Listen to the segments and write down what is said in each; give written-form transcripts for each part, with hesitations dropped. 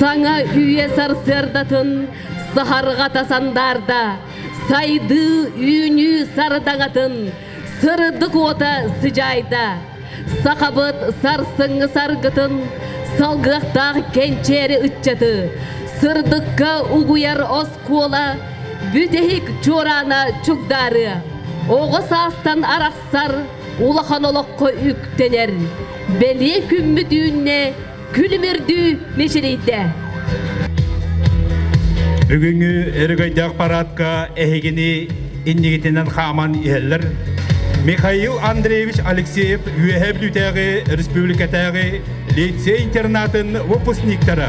Sana üye sarsırdатın сахарға тасандарда, сайды үйіні сардаңатын, сырыдық ота сыжайда. Сақабыт сарсыңы саргытын, салғақтағы кенчері үтчаты, сырдыққа угуяр оскола, бүтехік чорана чугдары. Оғы састан арақсар, улахан олыққа үктенер, беле күммүдүүнне күлімірді мешелейді. Бүгүнгү эргайды ақпаратқа эхегини иннигитинен хаман иһеллер Михаил Андреевич Алексеев Юэхэблютәгы республикатәгы лицей-интернатын выпускниктары.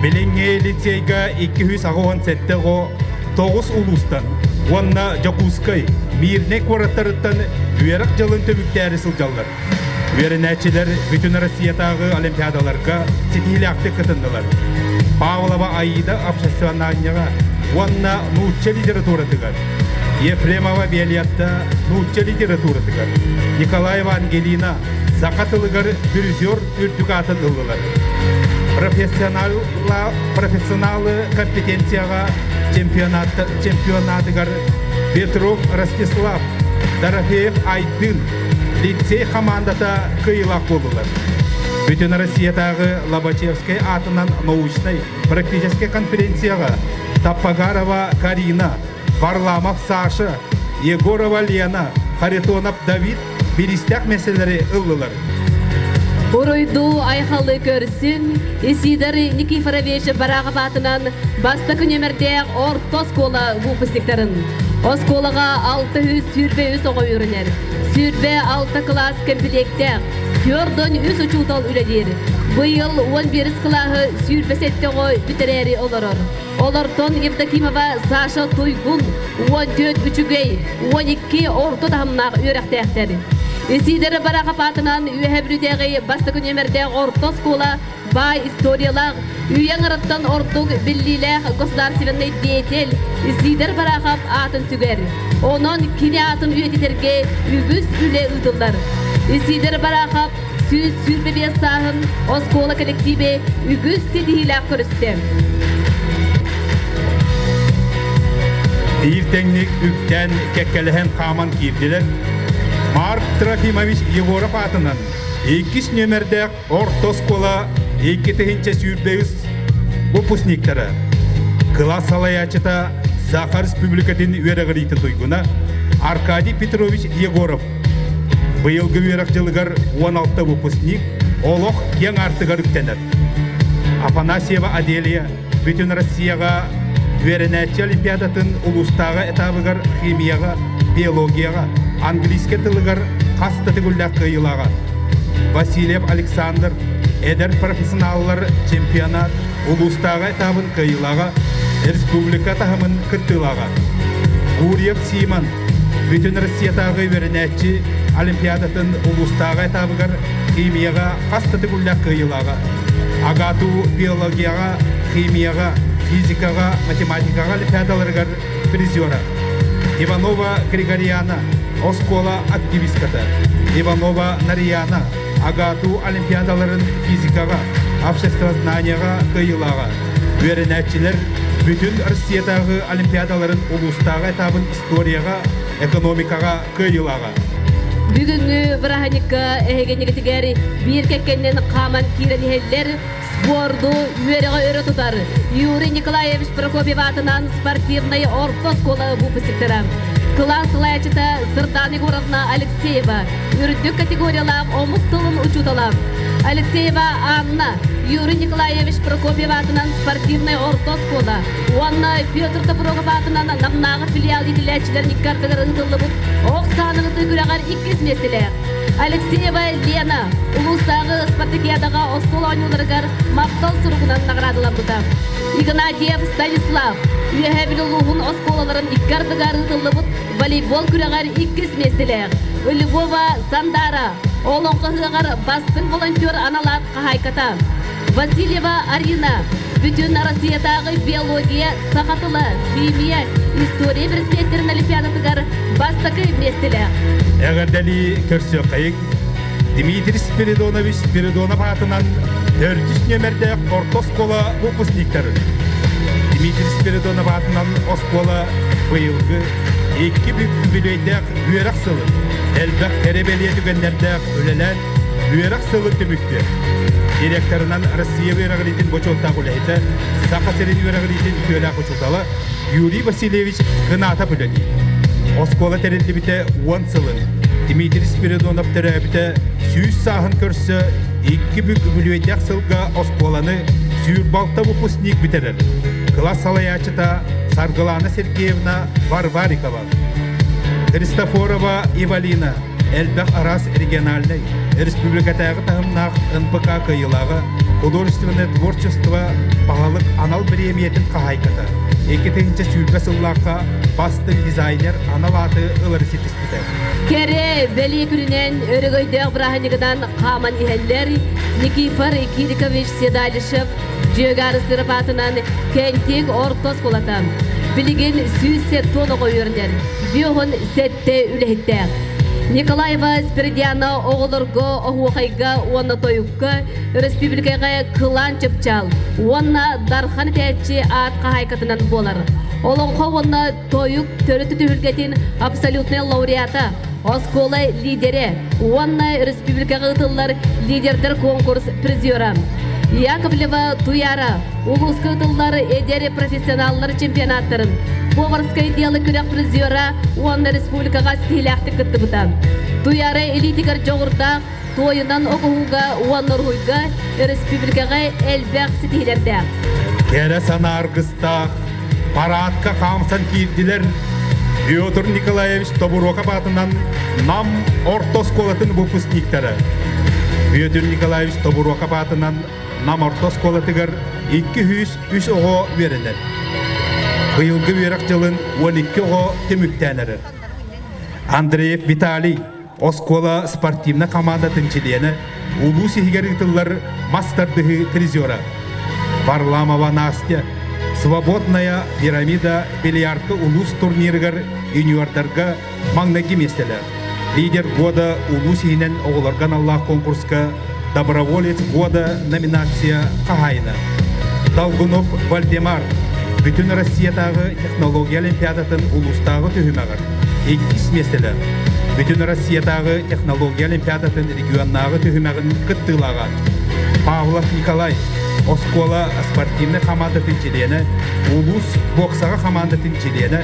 Белеңе лицейга 297 го 9 улустан, онна Жакускай, Мирне квараттарыттан үйерік жылын төбіктәрі сылжалар. Үйерінәтчілер бүтін Россиятағы олимпиадаларға сетилякты кытындылар. Павлова Аида общественнаныға онна научча литературатыгар. Ефремова Белиятта научча литературатыгар. Николаева Ангелина Закатылыгар бүрзер үрдүгатын ылылар. Профессионалы компетенцияға чемпионатыгар Петров Ростислав, Дорофеев Айдын лицей командата кыйлақ болылар. Бүтін Россиятағы Лобачевской атынан научной практической конференцияға Таппагарова Карина, Варламов Саша, Егорова Лена, Харитонов Давид берістәк мәселері ылылар. Оройду айхалы көрсін, Исидар Никифорович Барағып атынан бастық нөмірдек орта скола выпускниктарын. Осколаға 600 сүрбе үс оға өрінер. Сүрбе 6 класс комплектер. Көрден үс ұчутал үледер. Бұйыл 11 клағы сүрбе сетте ғой бітерері оларыр. Олартон Евдокимова Саша Тойгун 14 үчігей 12 орта тағымнақ өрәқтәқтері. Исидері Барағып атынан үйәбірудегі бастық нөмірдегі орта скола бай историялар, үйен ұраттан ордуг биллилер государственный деятель Исидер Барағып атын сүгер. Onun kini атын үйететерге үгіз үле ұдылдар. Исидер Барағып сүз сүрбебе сағын оскола коллективе үгіз седихилер көрістем. Иртеңник үктен кеккеліген қаман кейіпділер. Марк Трофимович Егоров атынан 2 нөмірдек орта скола 2-тігінші сүрбеуіз выпускниктары. Класс алаячыта Саха Республикатын өрәғілейті тойгуна Аркадий Петрович Егоров. Бұйылғы өрәқ жылығар 16 выпускник олық ең артығар үктенер. Афанасьева Аделия бүтін Россияға Веренәтчі олимпиадатын ұлыстағы этабығар химияға, биологияға, английский тылығар қастаты күлдәк қиылаға. Васильев Александр Эдер профессионаллар чемпионат ұлыстағы этабын қиылаға, республика тағымын күттілаға. Гурьев Симон бүтін Россиятағы Веренәтчі олимпиадатын ұлыстағы этабығар химияға, қастаты күлдәк қиылаға. Агату биологияға, химияға, физикаға, математикаға олимпиадаларығар призера. Иванова Григориана, Оскола активистката. Иванова Нарияна, Агату олимпиадаларын физикаға, обществознанияға қиылаға. Өрінәтчілер бүтін Россиятағы олимпиадаларын ұлыстағы этабын историяға, экономикаға қиылаға. Бүгінгі Враханикка әйгенігітігер бір кәккеннен қаман киренелер спорду үйеріға өрі тұтар. Юрий Николаевич Прокопьев атынан спортивный орта скола выпускниктары. Класс лайчыта Сыртан Егоровна Алексеева үрдік категориялар омық тылын учуталар. Алексеева Анна Юрий Николаевич Прокопьев атынан спортивный орта скола. Уанна Петр Топорогов атынан намнағы филиал етіләтчілер никартығыр ұтылы бұд. Оқсаныңызды күрәғар 2 меселер. Алексеева Лена ұлыстағы спартакиадаға оскол ойнуларығар мақтал сұрғынан нағырадылан бұда. Игнатьев Станислав үйәбілілуғын осколаларын иккардығар ұтылы бұд. Волейбол күрәғар 2 меселер. Львова Сандара олонқығығар бастың волонтер аналар қағайката. Васильева Арина бүтін Россиятағы биология, сақатылы, химия, история предметтерін олимпиадатығар бастықы местелер. Әғірдәлі көрсі қайық, Дмитрий Спиридонов атынан 400 нөмірде орта скола выпускниктары. Дмитрий Спиридонов атынан оскола быйылгы 2 бүлөйдәк үйерак сылы. Әлбәк тәребелие түгенлердәк өлелән үйерак сылы түмікті. Директорынан Россия үйерағылетін бочолта құлайты, Сақасерін үйерағылетін көләк ұчылталы Юрий Васильевич ғыната бүлөні. Оскола тәрелді біте 10 сылын. Дмитрий Спиридонов тәрәбіті сүйіз сағын көрсі 2 бүлөйдәк сылға осколаны сүйірбалта выпускник бітерер. Класс салаячыта Саргалана Сергеевна Варварикова, Христофорова Ивалина, Эльбек Арас региональный, республикатағы тағымнақ НПК кайылағы, художественное творчество бағалық анал премиятын қағайқыты. 2-ші сүйіргі сыллаққа бастың дизайнер аналаты ылырысетіс біті. Кере бәлі күрінен өрігөйдіғ бірағынығыдан қаман ихәллер Никифор Кирикович Седалишев Жөгарыс тырапатынан кентик ортос қолатам. Білген сүйсе тоны қойырнер. Бүйіғын сәтті үліхеттәк. Николаева Спиридяна оғылырғы оғуқайға оны тойыққа республикаға қылан чыпчал. Оны дархан тәтші атқа хайқатынан болар. Олыңға оны тойық төріті түхілгетін абсолютный лауреата. Оскола лидері. Оны республикаға ұтылар лидердер конкурс призерам. Яковлева Туяра, улуска тыллары эдери профессионаллар чемпионаттарын. Поварская делы күрек призера, онна республикаға стилякты кытты бұтан. Туяра элитикар жоғырдақ, тойынан оқуға, онна руйға, республикаға әлбәқ сетейлерді. Кәрі сана арғыстақ, парадқа қамсан кейділер, Петр Николаевич Тобурока батынан нам орта сколатын выпускниктары. Петр Николаевич Тобурока батынан нам орта сколатыгар 203 оғы верілер. Быйылғы верақ жылын 12 оғы теміктәнірі. Андреев Виталий, оскола спортивна команда тінчілені, улу сихигер ұтылар мастардығы тризера. Варламова Настя, свободная пирамида бильярдка улус турниргар юниордарға маңнаки местелі. Лидер года улу сихинен оғыларған Аллах конкурска доброволец года номинация қағайна. Долгунов Вальдемар, бүтін Россиятағы технология олимпиадатын улустағы түхімағыр. 2 местелі. Бүтін Россиятағы технология олимпиадатын регионнағы түхімағын күттілаған. Павлов Николай, Оскола спортивный команда тінчелені, улус боксаға команда тінчелені,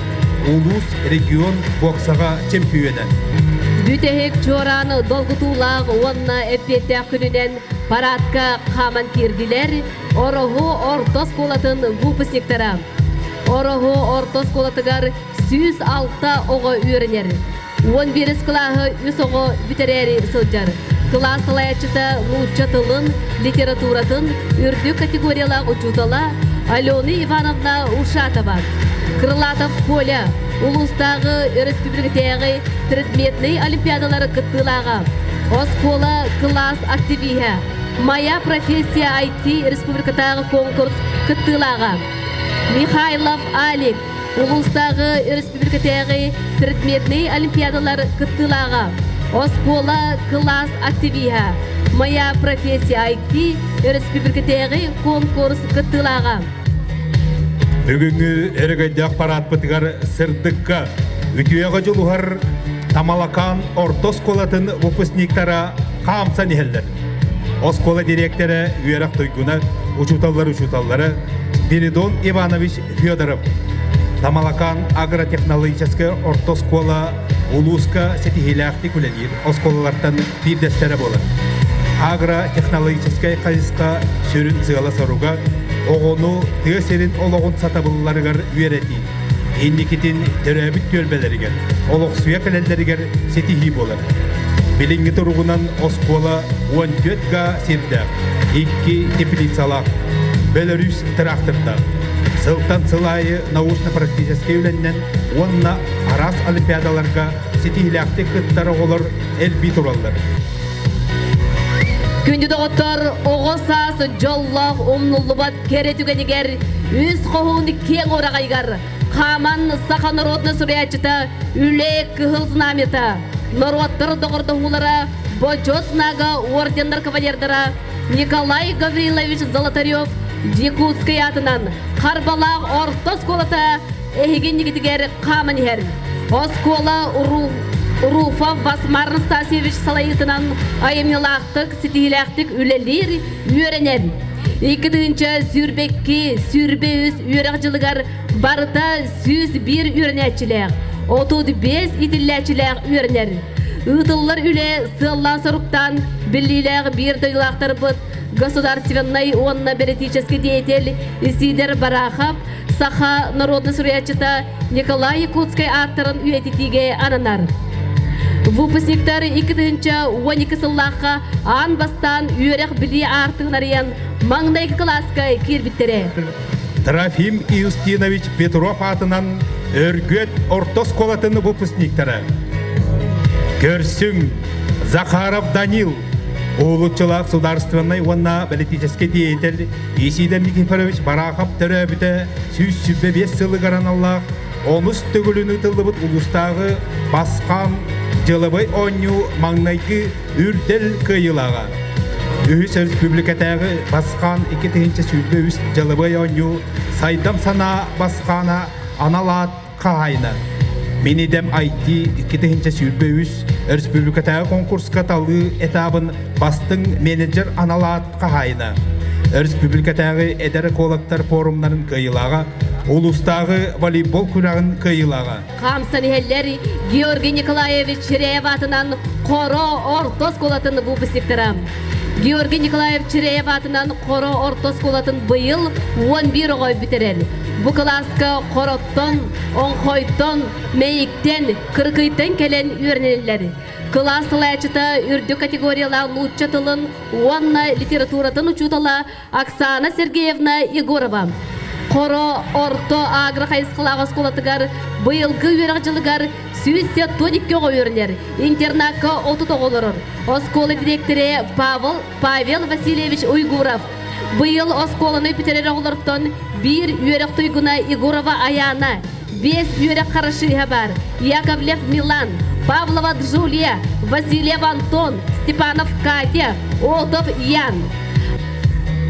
улус регион боксаға чемпионы. Бүтәхек чораны долгутулақ онна әппеттәк күнінен парадқа қаман керділер, орығы ортос қолатын выпускниктара. Орығы ортос қолатығар 106 оғы үйрінер. 11 клағы үс оғы бүтерері сылжар. Класс лайчыта лучша тылын, литературатын, үрдік категориялақ учутала Алена Ивановна Ушатова. Крылатов Коля, улустағы республикатағы предметный олимпиадалары кыттылаға. Оскола класс активиха. Моя профессия IT республикатағы конкурс кыттылаға. Михайлов Алик, улустағы республикатағы предметный олимпиадалары кыттылаға. Оскола класс активиха. Моя профессия IT республикатағы конкурс кыттылаға. Бүгінгі әрігайдақ парад бұтығар сырдыққа үтіяға жылуғар Тамалакан орта сколатын выпускниктара қамсан ехелдер. Оскола директоры үйерақ тойгуна учуталлары Спиридон Иванович Федоров. Тамалакан агротехнологическая орта скола улуска сетихиляхты күләдер. Осколалардан бір дәстері болар. Агротехнологическая қайысқа сөрін сығала саруға оғыну түйесерін олығын сатабылыларығар үйереті. Еннекетін түрәбіт төлбелерігер, олық суя кәлелерігер сетихи болар. Білінгі тұрғынан Оскола 14-ға серді, 2 теплицалақ, Беларусь тракторда. Сылтан сылайы научно-практический өліннен онна арас олимпиадаларға сетихиләқті күттары олар әлбей тұралар. Күнді доғыттар оғысас жоллақ омнулыбат керетігенігер үз қоғуынды кен орағайғар. Қаман сақа народны сүрәчіта үлек кығыл знамета. Народтар доғырды ұлара Почетного ордендар кавалердара Николай Гаврилович Золотарев Якутской атынан Харбалақ Ортос колата эхеген негетігер қаманер. Оскола Руфа Басмарын Стасевич Салайытынан айымнелақтық, сетилақтық үлелер үйеренер. Екідінші сүрбекке сүрбе өз үйерек жылығар барыта сүз бір үйеренетчілер. 35 итилләчілер үйеренер. Үтыллар үле сыллан соруктан білілер бір дойлақтар бұд государственной онно-биотический деятель Сидер Барахов Саха народный сурячыта Николай Якутской аттарын үйететиге ананар. Выпускниктары 2-12 сыллаққа ан бастан үйерек білі артығынариян маңдайғы класска кирбиттере. Трофим Иустинович Петров атынан өргөт ортос колатыны выпускниктары. Көрсүң Захаров Данил, Улуччылақ государственной онно-биотический деятель Исидер Никифорович Барахов төрөбүтө сүз-сүббе 5 сылы гараналлах, онус төгіліні тылыбыт улустағы басқан жылыбай оню маңнайкы үрдел кыйылаға. Үхіс республикатағы басқан 2-сүббе жылыбай оню сайдам сана басқана аналат қағайны. Менедем айти 2-сүббе республикатағы конкурска талы этабын бастың менеджер аналат қағайны. Республикатағы эдер экологтар форумнарын кыйылаға, улустағы волейбол күрағын кыйылаға. Қамсан еллері Георгий Николаевич Череев атынан Қоро Ортос колатын выпускниктары. Георгий Николаевич Череев атынан Қоро Ортос колатын бұйыл 11 ғой бітерер. Бұл класска қороттон, оңқойттон, мейіктен, кыркыйтын келен үйернелері. Класс ләчіта үрді категориялар лучша тылын, онна литературатын учутала Оксана Сергеевна Егорова. Қоро Орто агрохайсқылағыз қолатығар бұйылғы үйерек жылығар сүйіссе 12 үйернер, интернатқа 30 олырыр. Осколы директоры Павел Васильевич Уйгуров. Бұйыл осколыны петерер олырттон 1 үйерек тұйгына Егорова Аяна, 5 үйерек қарышыға бар, Яковлев Милан, Павлова Джулия, Васильев Антон, Степанов Катя, Отов Ян.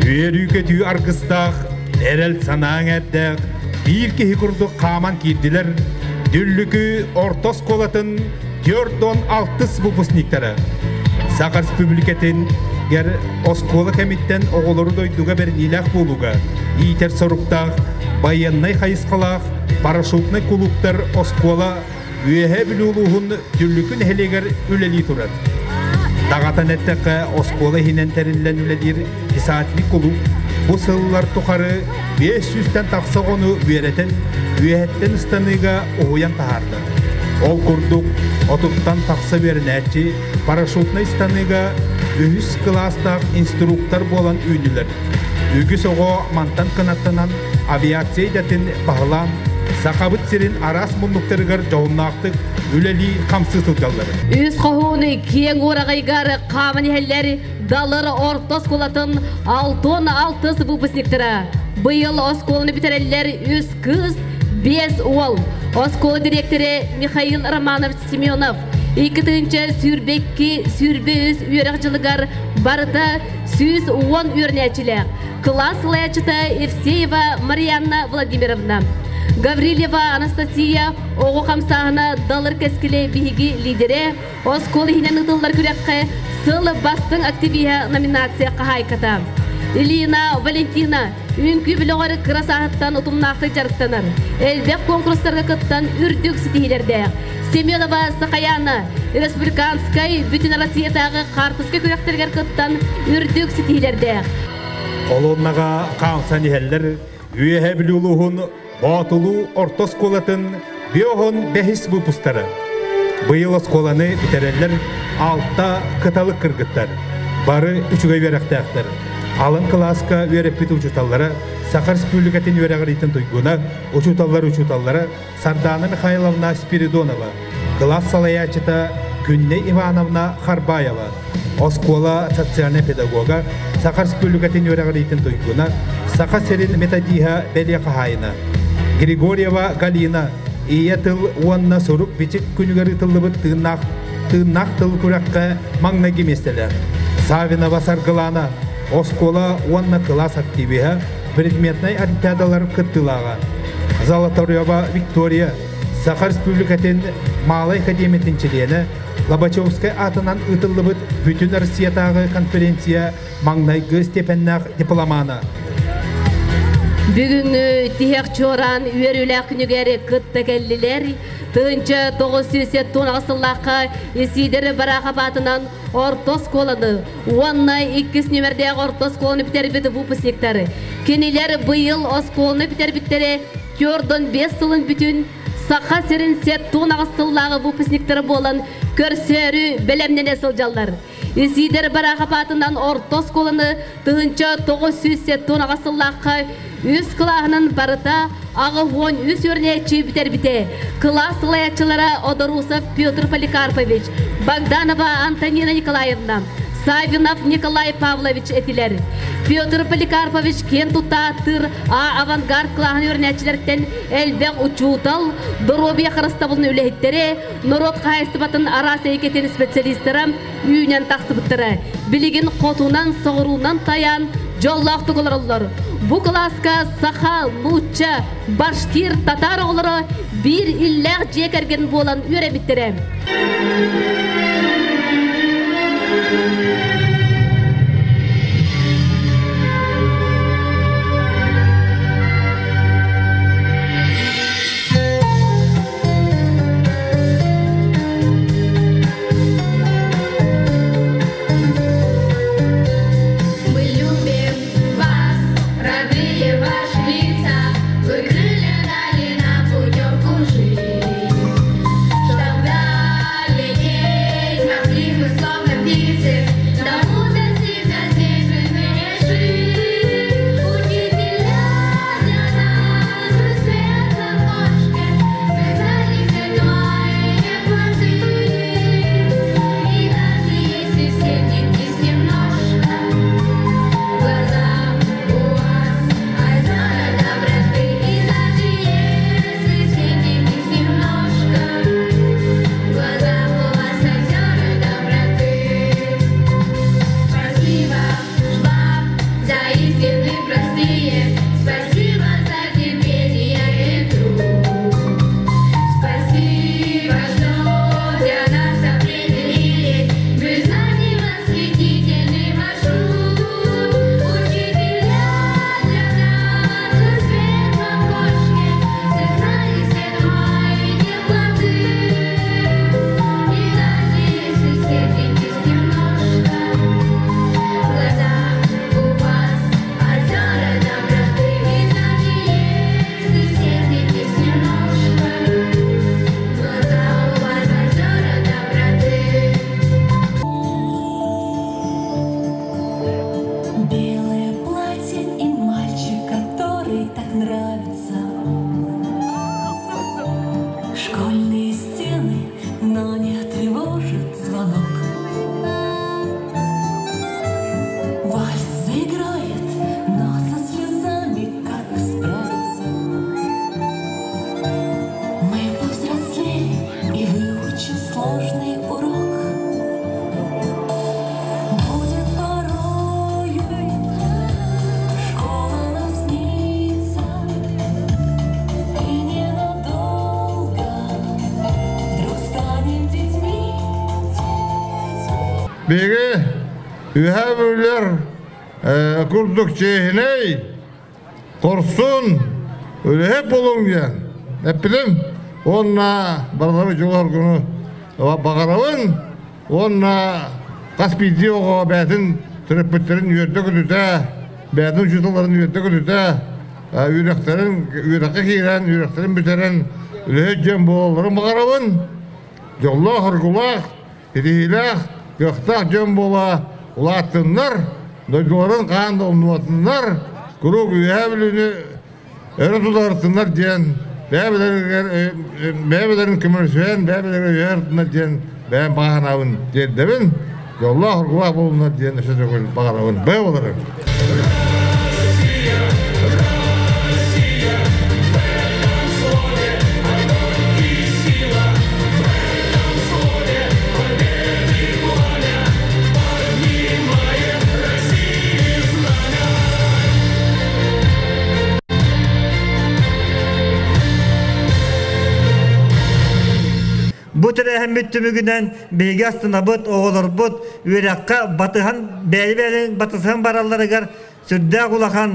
Үйер үйкетүй арғыстақ, әрел санаң әттәқ, бір кехі күрді қаман керділер, дүлігі ортос қолатын 4-16 выпускниктары. Сақар республикатын гер осколы кәміттен оғылыры дойдуға бір нелақ болуға, итер соруқтақ, баяннай қайысқалақ, парашютный клубтар оскола үйе білулуғын дүлікін әлегер үлелі тұрады. Дағатан әттіқі оскола хинен тәрілен үлелер десаатли клуб, бұл сылылар тұқары 500-тен тақсы оны үйеретін, үйеттен ұстаныға оғыян тағарды. Ол күрдік отуттан тақсы берін әтчі, парашютный ұстаныға үхіс кластақ инструктор болан үйнілер. Үгіс оғы мантан қанаттанан авиация дәтін бағылан, сақабыт серін арас мұндықтарығар жауыннақтық үлелі қамсы сұлдалары. Үз қоғуыны кең орағайғары қамын әллері далыры ортос қолатын 6-6 выпускниктары. Бұйыл осколыны бітерелер үз кыз 5 ол. Осколы директоры Михаил Романович Семенов. 2-ші сүрбекке сүрбе өз үйерек жылығар барыда сүз 10 үйернәчілер. Класс ләчіта Евсеева Марьяна Владимировна. Гаврилева Анастасия оғы қамсағына далыр кәскілі бейгі лидері. Осколы хинен ұтылар күрекке сылы бастың активия номинация қағайката. Илина Валентина үнкі білоғары красағыттан ұтымнақты жарықтаныр. Әлбек конкурстарға күттан үрдік сетейлерді. Семенова Сақаяна республиканскай бүтін Россиятағы қартысқа көректергер күттан үрдік сетейлерді. Олоннаға қамсан елдер үйе білулуғын батылу ортос қолатын биоғын 5 выпустары. Бұйыл осколаны бітерелер 6 қыталық кіргіттар. Бары 3-ге верақтақтар. Алын класска вереппет учуталлары, Сақар республикатын верағыритын тұйгуна учуталлары Сардана Михайловна Спиридонова, класс салаячыта Күнне Ивановна Харбаева, Оскола социальный педагога, Сақар республикатын верағыритын тұйгуна Сақа Серин Метадиха Белеқахайна, Григорьева Галина, Иетыл Уанна Сорук Бичек күнігері тылыбыт тыңнақ нақтыл күрәккә маңна кеместелер. Савина басаргылана, оскола уанна класс активиха, предметной олимпиадалар кыттылага. Золотарева Виктория, Саха Республикатын Малай академиятын члены, Лобачевская атынан ытылыбыт бүтін Россиятағы конференция маңнайгы степеннах дипломана. Бүгүнгү тиһек чоран үйөрүләк күнүгәре кытта келлилер, тынча 970 асыллакка исидер барака батынан ортос коланы, оннай 2 нөмердәге ортос коланы битербит выпускниктары. Кенелер быйыл осколны битербиттери 4-5 сылын бүтүн Саха Серинсет тунағысыллағы выпускниктары болан көрсөрі білемнене сылжалар. Исидер бараға батынан ортос колыны тығынча 900 тунағысыллаққа үз қылағының барыта ағы 13 өрнечі бітер-біте. Класс лаячылара Одорусов Петр Поликарпович, Богданова Антонина Николаевна, Савинов Николай Павлович этилер. Петр Поликарпович кен тутаттыр авангард клағын өрнәчілерден әлбәқ учутал, Доробия қырыстабылын өлееттері, Нұрот қайыстыбатын арасы екетін специалистерам үйінен тақсыбыттыры. Білігін қотуынан, соғыруынан таян, жоллақты қоларылар. Бұ класска Саха, Луча, Башкир, Татар олары бір илләқ жекерген болан өре біттірі. Bege ühevler kurduk cehiney korsun öyle hep olun diye. Hep bilim. Onna barları çoğar günü bakaravın. Onna kaspidi o beytin tripetlerin yürekte güdüte, beytin judaların yürekte güdüte, yürekte giren, yüreklerin biteren öyle cem boğulların bakaravın. Yolla hargulak, hedihilah. Göktak cem bola ulatınlar, duyguların kanında olmatılar, kuru güyevlini öyle tutartınlar diyen, beyabelerin kümürsüyen, beyabelerin üyertınlar diyen, ben bağanavın diyen devin, yolla hırgulak bulunlar diyen, bağanavın beyabelerin. Üren müttümügünden bilgi astına bud, oğulur bud, ürekka batıhan, beyli batısıhan barallarıgar, sürdüğe kulakan,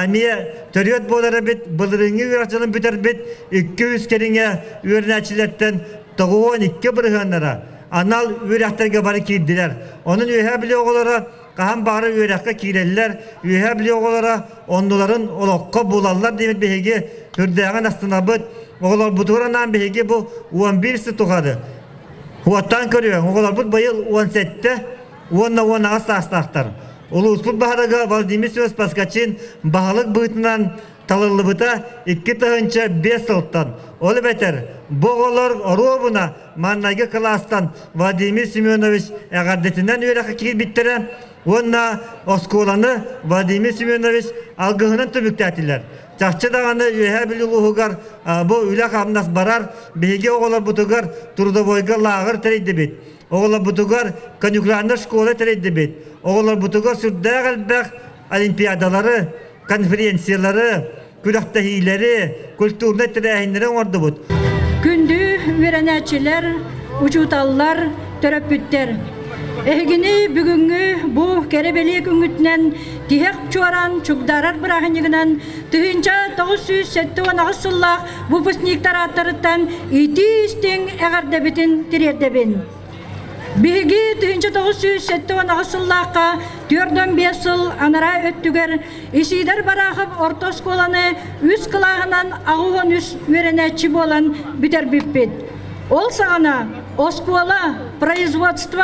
niye törüyot boğuları bit, bıldırıngı ürekçılın büter bit, 200 kerine ürençilerden 12 bırıhanlara, anal ürekterge barı kiydiler. Onun üye bile oğulları, kahan bağırı ürekka kiyireliler, üye bile oğulları, onların olokka bulallar demet behegi, hürdüğün astına bud, oğullar butuğurandan behegi bu 11'si tuğadı. Huattan körüyor, oğullar bud bayıl 17'te, 10'a asla-astaktar. Ulusput baharıga Valdimir Paskaçin bahalık bıhtından talırlı bıta 2 tahınca 5 sılttan. Olu beter, boğular ruhuna mannayı klastan Vladimir Semyonovich eğardetinden üyeleki kil bittire, onunla oskolanı Vladimir Semyonovich algıhının tübüktätiler. Çakçı dağını üyehe biluluğugar bu ülek amnas barar, bilgi oğular butugar Turdovoyga lağır tereydi bit. Oğular butugar konuklarını şkola tereydi bit. Oğular butugar sürdüğe galbek olimpiyadaları, konferensiyaları, külahtahileri, kültürne terehinleri ordu bud. Gündü ürenetçiler, uçutallar, töröpütter. Ehgini bugünkü bu kerebelik üngütnen dihek çoğaran çukdarar bırakınıgınan tühünca 979 sıllah bu pısniktar atlarıttan iti istin eğerdebitin tirerdebin. Bilgi tühünca 979 sıllıhka 4-5 yıl anara öttüger isider bırakıp orta skolanı üst kılağından ağuğun üst ürenetçi bolan biter bippit. Ol sağına oskola, производство,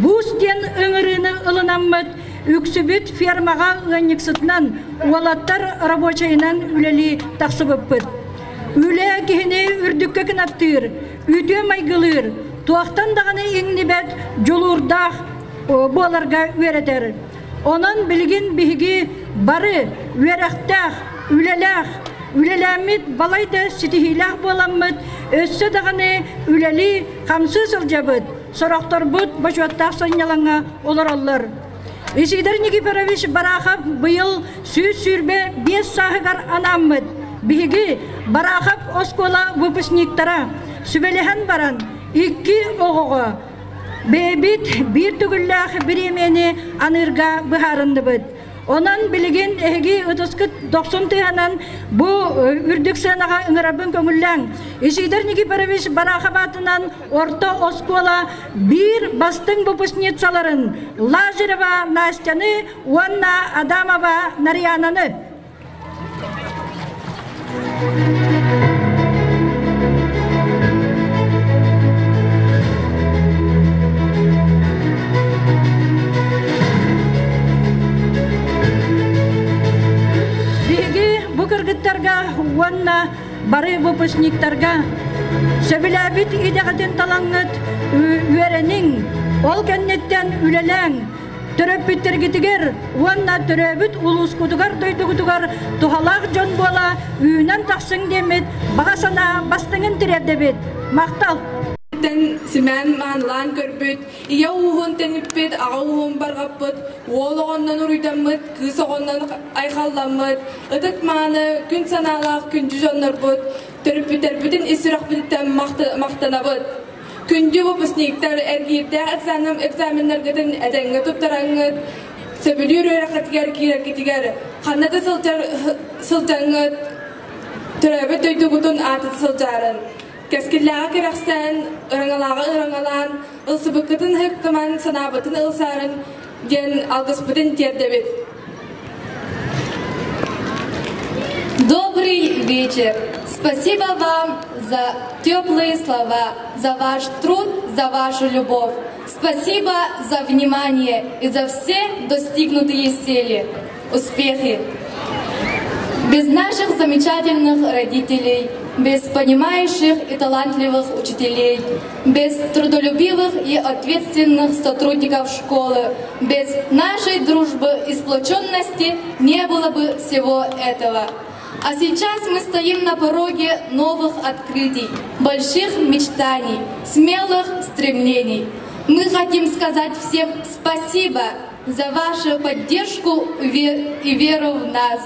buzden öngürünü ılınanmıt, üksübüt firmaga ınyıksıtnan, ualattar raboçayınan üleli taksıbıppıt. Üle kihini ürdükke kınattır, üdüye maygılır, tuaktan dağını iğnibet, jolurdağ boğalarga üreter. Onun bilgin bihigi barı, ürektağ, ülelağ, ülelemit balayda sitihilah bolanmıt, össe dağını üleli kamsı sılcabıt, soraktar bud başvattağ sanyalanga olur. İsider Nikiforovich Barakap bıyıl sürbe 5 sahıgar anamıt. Bihigi Barakap oskola vıpısniktara sübelehen baran 2 oğuğa. Bebit bir tügüllağ bir emeni anırga bıharındı bıd. Onun bilgin ehgi ıtıskıt 90 tüyanan bu ürdük sanağa ıngırabın köngüllen. İsider Nikiforovich Barakabatından orta oskola bir bastın vıpısnitsaların Lazareva Nastyanı, Vanna Adamova Naryananı. Kırgıtlarga, Vanna, barı vıpısniktarga, söbülabit idekatin talangıt, üerenin, ol kennetten ülelen, töröpüttür gitiger, Vanna töröbüt ulus kutugar, doydu kutugar, tuhalak jon bola, üyünen taksın demet, bağasana bastığın tirerdebet, maktal. Simen manlan körbüt, iya uğun tenipet, ağa uğun bargapıt, oğlu ondan uruydanmıt, kız ondan aykallanmıt, ıdık manı, gün sanalak, küncü jonlarpıt, törüpüter bütün isirak bitten maktanabıt. Küncü bu pısniktar ergirde egzamenler gıdın edenge tuttarangıt, söbülür öğrekatiger kitiger, kanada sıltangıt, töröbüt döydü gudun atıt sılcarın. Keskilläge gereksen, ırıngalağı, ılsıbıkıdın hıkkıman sanabatın ılsarın, gen algıspıdın terdebit. Добрый вечер. Спасибо вам за теплые слова, за ваш труд, за вашу любовь. Спасибо за внимание и за все достигнутые цели, успехи. Без наших замечательных родителей, без понимающих и талантливых учителей, без трудолюбивых и ответственных сотрудников школы, без нашей дружбы и сплоченности не было бы всего этого. А сейчас мы стоим на пороге новых открытий, больших мечтаний, смелых стремлений. Мы хотим сказать всем спасибо за вашу поддержку и веру в нас.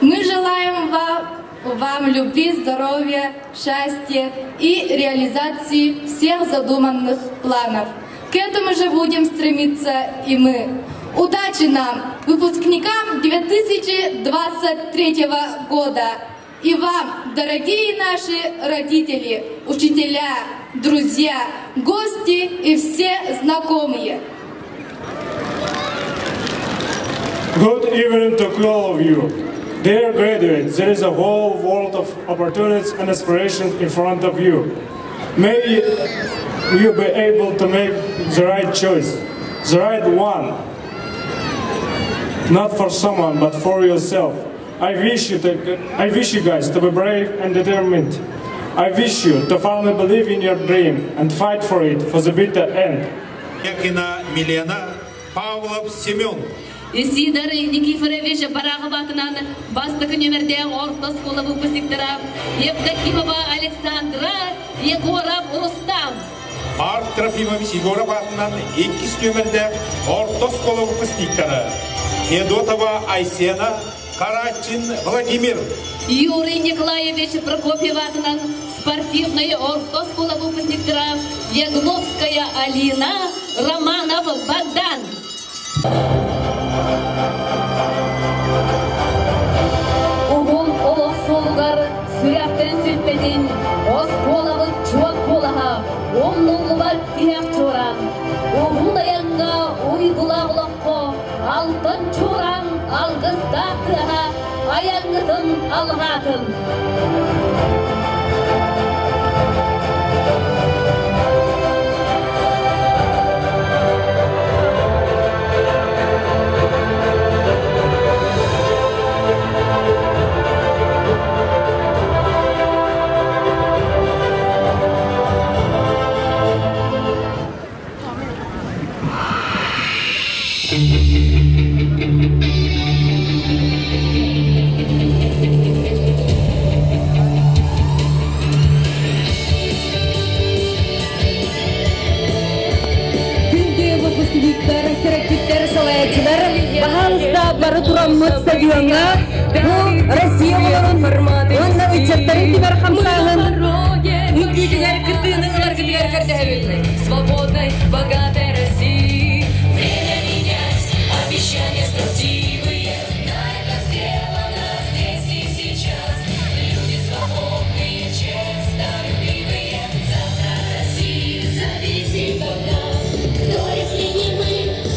Мы желаем вам вам любви, здоровья, счастья и реализации всех задуманных планов. К этому же будем стремиться и мы. Удачи нам, выпускникам 2023 года! И вам, дорогие наши родители, учителя, друзья, гости и все знакомые! Good evening to all of you. Dear graduates, there is a whole world of opportunities and aspirations in front of you. May you be able to make the right choice, the right one. Not for someone, but for yourself. I wish you guys to be brave and determined. I wish you to firmly believe in your dream and fight for it for the bitter end. Якина Милена, Павлов Семен. Исидор Никифорович Барахабатынан, Бастак Нюмердем, Ортос Кола выпускниктора, Евдокимова Александра, Егоров Рустам. Марк Трофимович Егоров атынан 2 нөмірде Ортос Кола выпускниктора. Федотова Айсена, Карачин Владимир. Юрий Николаевич Прокопьев атынан, спортивный Ортос Кола выпускниктора, Ягловская Алина, Романов Богдан. Угул олық солығар, сүряқтен сүрпеден, оз қолағы чуақ қолаға, оңнуғы бар тияқ чоран. Угул аяңға уйғыла ұлаққа, алтын чоран, алғызда қыға, аяңғытын алғатын. Бары тураммыт стадионга, бу Россия олорун, онна үчеттарын тибер хамсагын, мүмкүдүгер кыртыгыныңлар кытыгер кырдыгер. Свободной, богатой России. Время менять, обещания стративые. На это сделано здесь и сейчас. Люди свободные, честолюбивые. Завтра Россия зависит от нас. Кто, если не мы,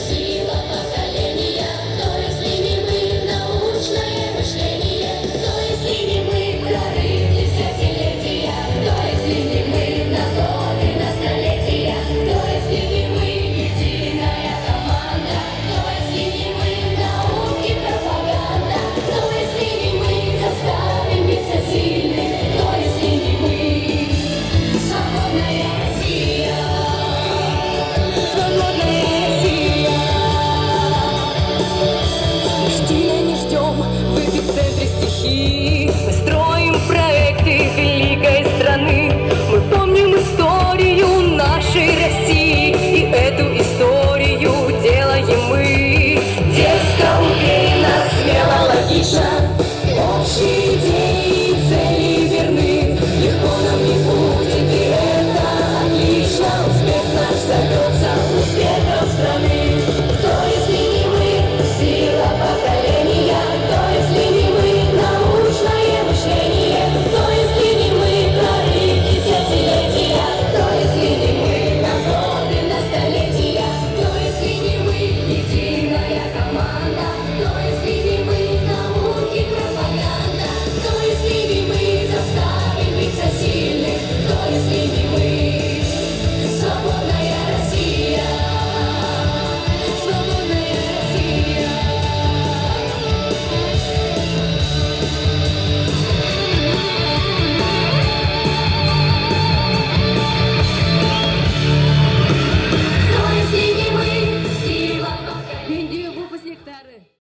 сила поколения? Кто, если не мы, научное мышление? Кто, если не мы, прорыв десятилетия? Кто, если не мы, нагоды на столетия? Кто, если не мы, единая команда? Кто, если не мы, науки пропаганда? Кто, если не мы, заставим биться сильных? Кто, если не мы, свободная Россия? Свободная Россия. Жди, не ждем в эпицентре стихии.